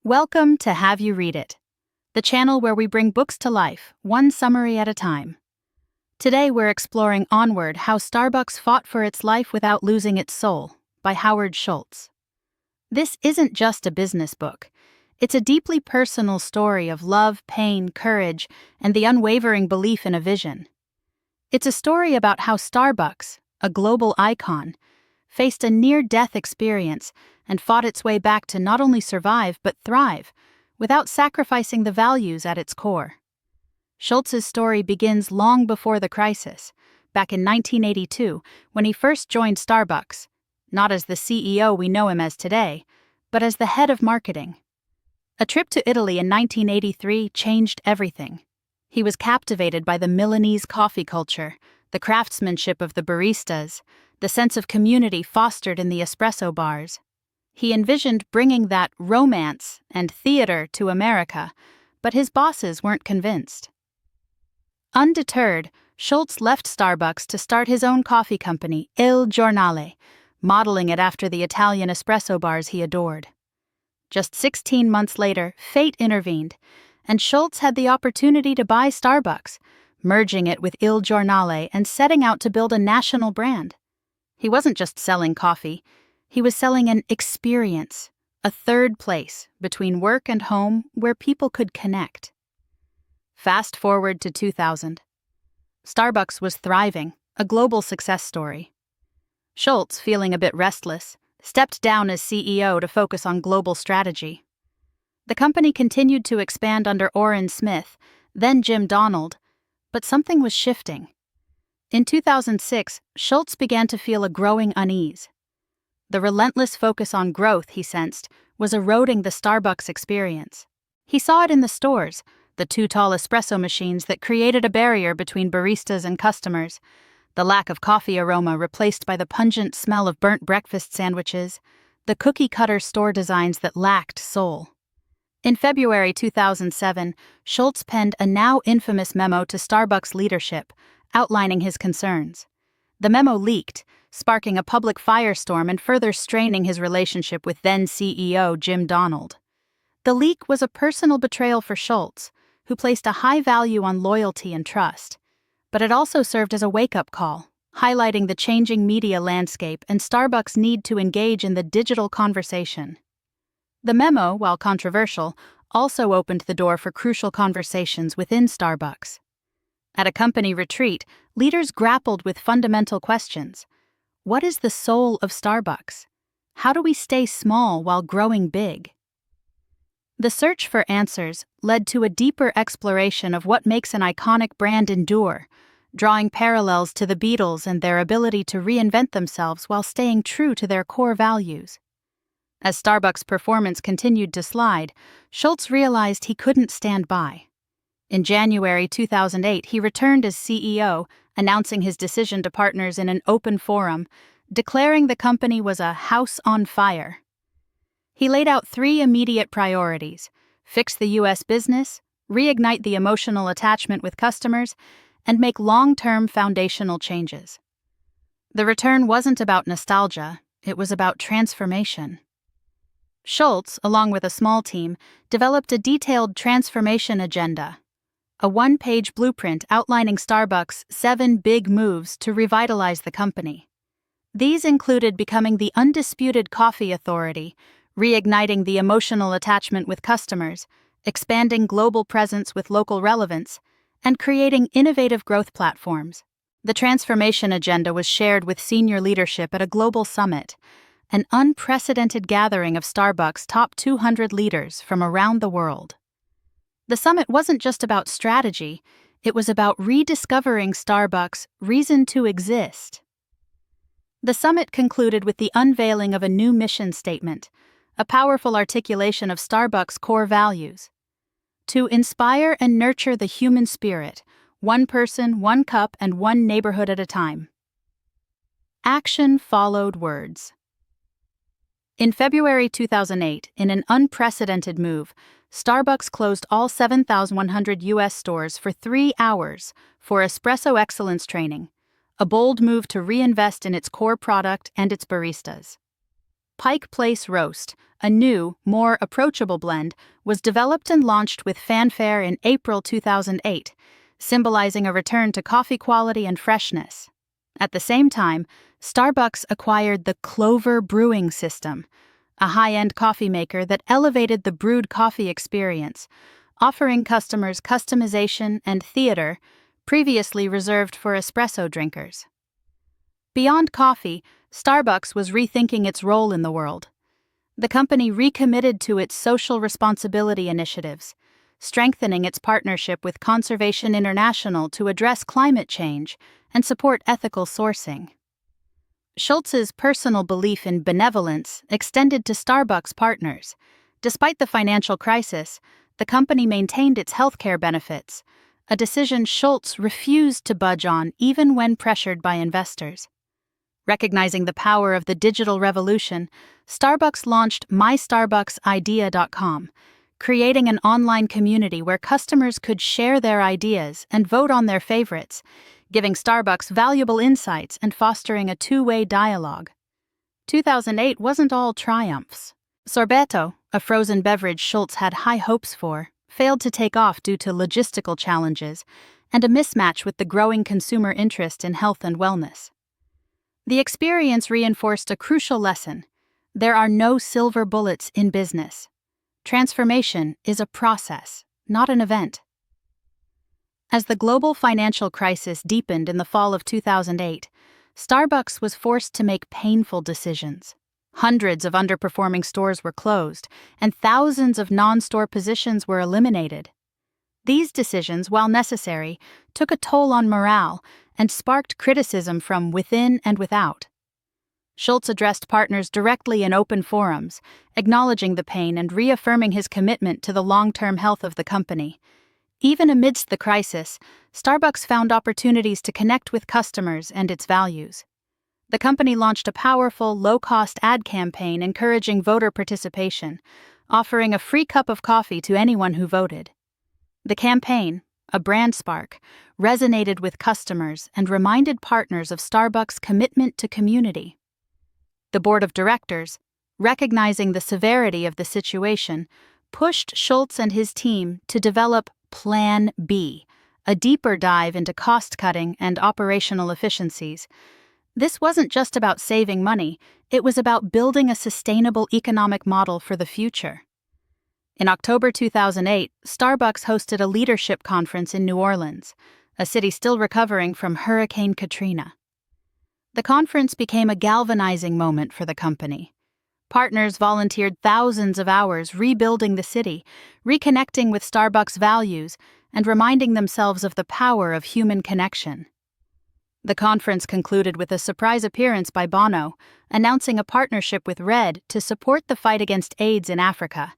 Welcome to Have You Read It, the channel where we bring books to life, one summary at a time. Today we're exploring Onward, How Starbucks Fought for Its Life Without Losing Its Soul, by Howard Schultz. This isn't just a business book. It's a deeply personal story of love, pain, courage, and the unwavering belief in a vision. It's a story about how Starbucks, a global icon, faced a near-death experience and fought its way back to not only survive but thrive, without sacrificing the values at its core. Schultz's story begins long before the crisis, back in 1982, when he first joined Starbucks, not as the CEO we know him as today, but as the head of marketing. A trip to Italy in 1983 changed everything. He was captivated by the Milanese coffee culture, the craftsmanship of the baristas, the sense of community fostered in the espresso bars. He envisioned bringing that romance and theater to America, but his bosses weren't convinced. Undeterred, Schultz left Starbucks to start his own coffee company, Il Giornale, modeling it after the Italian espresso bars he adored. Just 16 months later, fate intervened, and Schultz had the opportunity to buy Starbucks, merging it with Il Giornale and setting out to build a national brand. He wasn't just selling coffee. He was selling an experience, a third place between work and home where people could connect. Fast forward to 2000. Starbucks was thriving, a global success story. Schultz, feeling a bit restless, stepped down as CEO to focus on global strategy. The company continued to expand under Orrin Smith, then Jim Donald, but something was shifting. In 2006, Schultz began to feel a growing unease. The relentless focus on growth, he sensed, was eroding the Starbucks experience. He saw it in the stores, the too tall espresso machines that created a barrier between baristas and customers, the lack of coffee aroma replaced by the pungent smell of burnt breakfast sandwiches, the cookie-cutter store designs that lacked soul. In February 2007, Schultz penned a now infamous memo to Starbucks leadership, outlining his concerns. The memo leaked, sparking a public firestorm and further straining his relationship with then-CEO Jim Donald. The leak was a personal betrayal for Schultz, who placed a high value on loyalty and trust. But it also served as a wake-up call, highlighting the changing media landscape and Starbucks' need to engage in the digital conversation. The memo, while controversial, also opened the door for crucial conversations within Starbucks. At a company retreat, leaders grappled with fundamental questions. What is the soul of Starbucks? How do we stay small while growing big? The search for answers led to a deeper exploration of what makes an iconic brand endure, drawing parallels to the Beatles and their ability to reinvent themselves while staying true to their core values. As Starbucks' performance continued to slide, Schultz realized he couldn't stand by. In January 2008, he returned as CEO, announcing his decision to partners in an open forum, declaring the company was a house on fire. He laid out 3 immediate priorities: fix the U.S. business, reignite the emotional attachment with customers, and make long-term foundational changes. The return wasn't about nostalgia, it was about transformation. Schultz, along with a small team, developed a detailed transformation agenda, a 1-page blueprint outlining Starbucks' 7 big moves to revitalize the company. These included becoming the undisputed coffee authority, reigniting the emotional attachment with customers, expanding global presence with local relevance, and creating innovative growth platforms. The transformation agenda was shared with senior leadership at a global summit, an unprecedented gathering of Starbucks' top 200 leaders from around the world. The summit wasn't just about strategy, it was about rediscovering Starbucks' reason to exist. The summit concluded with the unveiling of a new mission statement, a powerful articulation of Starbucks' core values. To inspire and nurture the human spirit, one person, one cup, and one neighborhood at a time. Action followed words. In February 2008, in an unprecedented move, Starbucks closed all 7,100 U.S. stores for 3 hours for espresso excellence training, a bold move to reinvest in its core product and its baristas. Pike Place Roast, a new, more approachable blend, was developed and launched with fanfare in April 2008, symbolizing a return to coffee quality and freshness. At the same time, Starbucks acquired the Clover Brewing System, a high-end coffee maker that elevated the brewed coffee experience, offering customers customization and theater previously reserved for espresso drinkers. Beyond coffee, Starbucks was rethinking its role in the world. The company recommitted to its social responsibility initiatives, strengthening its partnership with Conservation International to address climate change and support ethical sourcing. Schultz's personal belief in benevolence extended to Starbucks partners. Despite the financial crisis, the company maintained its healthcare benefits, a decision Schultz refused to budge on even when pressured by investors. Recognizing the power of the digital revolution, Starbucks launched MyStarbucksIdea.com, creating an online community where customers could share their ideas and vote on their favorites, giving Starbucks valuable insights and fostering a two-way dialogue. 2008 wasn't all triumphs. Sorbetto, a frozen beverage Schultz had high hopes for, failed to take off due to logistical challenges and a mismatch with the growing consumer interest in health and wellness. The experience reinforced a crucial lesson: there are no silver bullets in business. Transformation is a process, not an event. As the global financial crisis deepened in the fall of 2008, Starbucks was forced to make painful decisions. Hundreds of underperforming stores were closed, and thousands of non-store positions were eliminated. These decisions, while necessary, took a toll on morale and sparked criticism from within and without. Schultz addressed partners directly in open forums, acknowledging the pain and reaffirming his commitment to the long-term health of the company. Even amidst the crisis, Starbucks found opportunities to connect with customers and its values. The company launched a powerful, low-cost ad campaign encouraging voter participation, offering a free cup of coffee to anyone who voted. The campaign, a brand spark, resonated with customers and reminded partners of Starbucks' commitment to community. The board of directors, recognizing the severity of the situation, pushed Schultz and his team to develop Plan B, a deeper dive into cost-cutting and operational efficiencies. This wasn't just about saving money, it was about building a sustainable economic model for the future. In October 2008, Starbucks hosted a leadership conference in New Orleans, a city still recovering from Hurricane Katrina. The conference became a galvanizing moment for the company. Partners volunteered thousands of hours rebuilding the city, reconnecting with Starbucks' values, and reminding themselves of the power of human connection. The conference concluded with a surprise appearance by Bono, announcing a partnership with Red to support the fight against AIDS in Africa,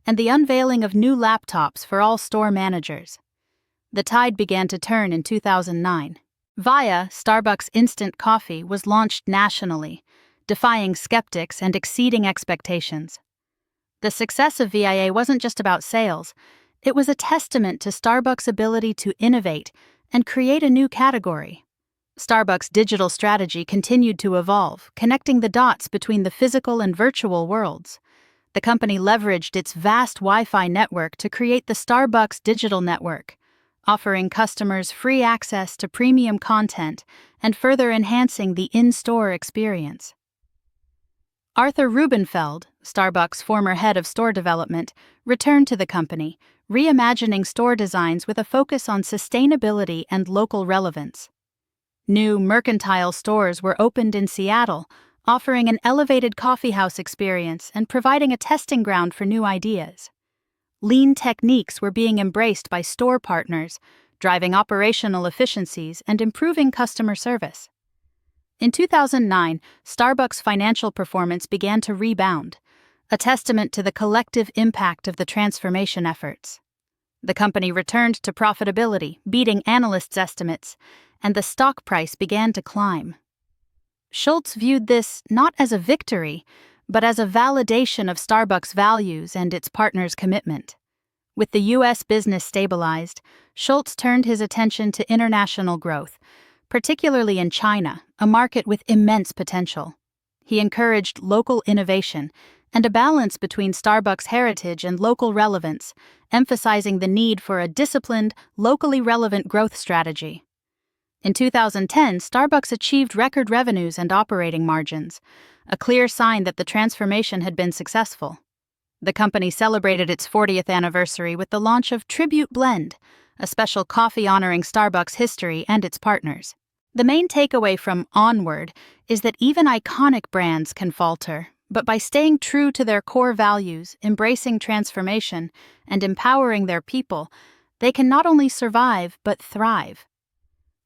and the unveiling of new laptops for all store managers. The tide began to turn in 2009. VIA, Starbucks Instant Coffee, was launched nationally, defying skeptics and exceeding expectations. The success of VIA wasn't just about sales, it was a testament to Starbucks' ability to innovate and create a new category. Starbucks' digital strategy continued to evolve, connecting the dots between the physical and virtual worlds. The company leveraged its vast Wi-Fi network to create the Starbucks Digital Network, offering customers free access to premium content and further enhancing the in-store experience. Arthur Rubenfeld, Starbucks' former head of store development, returned to the company, reimagining store designs with a focus on sustainability and local relevance. New mercantile stores were opened in Seattle, offering an elevated coffeehouse experience and providing a testing ground for new ideas. Lean techniques were being embraced by store partners, driving operational efficiencies and improving customer service. In 2009, Starbucks' financial performance began to rebound, a testament to the collective impact of the transformation efforts. The company returned to profitability, beating analysts' estimates, and the stock price began to climb. Schultz viewed this not as a victory, but as a validation of Starbucks' values and its partners' commitment. With the U.S. business stabilized, Schultz turned his attention to international growth, particularly in China, a market with immense potential. He encouraged local innovation and a balance between Starbucks' heritage and local relevance, emphasizing the need for a disciplined, locally relevant growth strategy. In 2010, Starbucks achieved record revenues and operating margins, a clear sign that the transformation had been successful. The company celebrated its 40th anniversary with the launch of Tribute Blend, a special coffee honoring Starbucks' history and its partners. The main takeaway from Onward is that even iconic brands can falter, but by staying true to their core values, embracing transformation, and empowering their people, they can not only survive but thrive.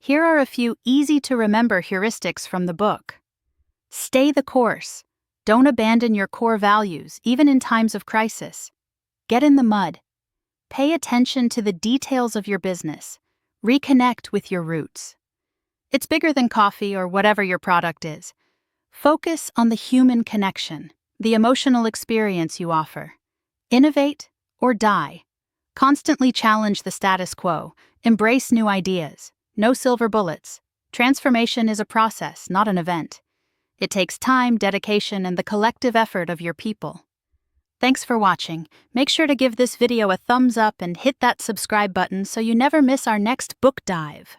Here are a few easy-to-remember heuristics from the book. Stay the course. Don't abandon your core values, even in times of crisis. Get in the mud. Pay attention to the details of your business. Reconnect with your roots. It's bigger than coffee or whatever your product is. Focus on the human connection, the emotional experience you offer. Innovate or die. Constantly challenge the status quo. Embrace new ideas. No silver bullets. Transformation is a process, not an event. It takes time, dedication, and the collective effort of your people. Thanks for watching. Make sure to give this video a thumbs up and hit that subscribe button so you never miss our next book dive.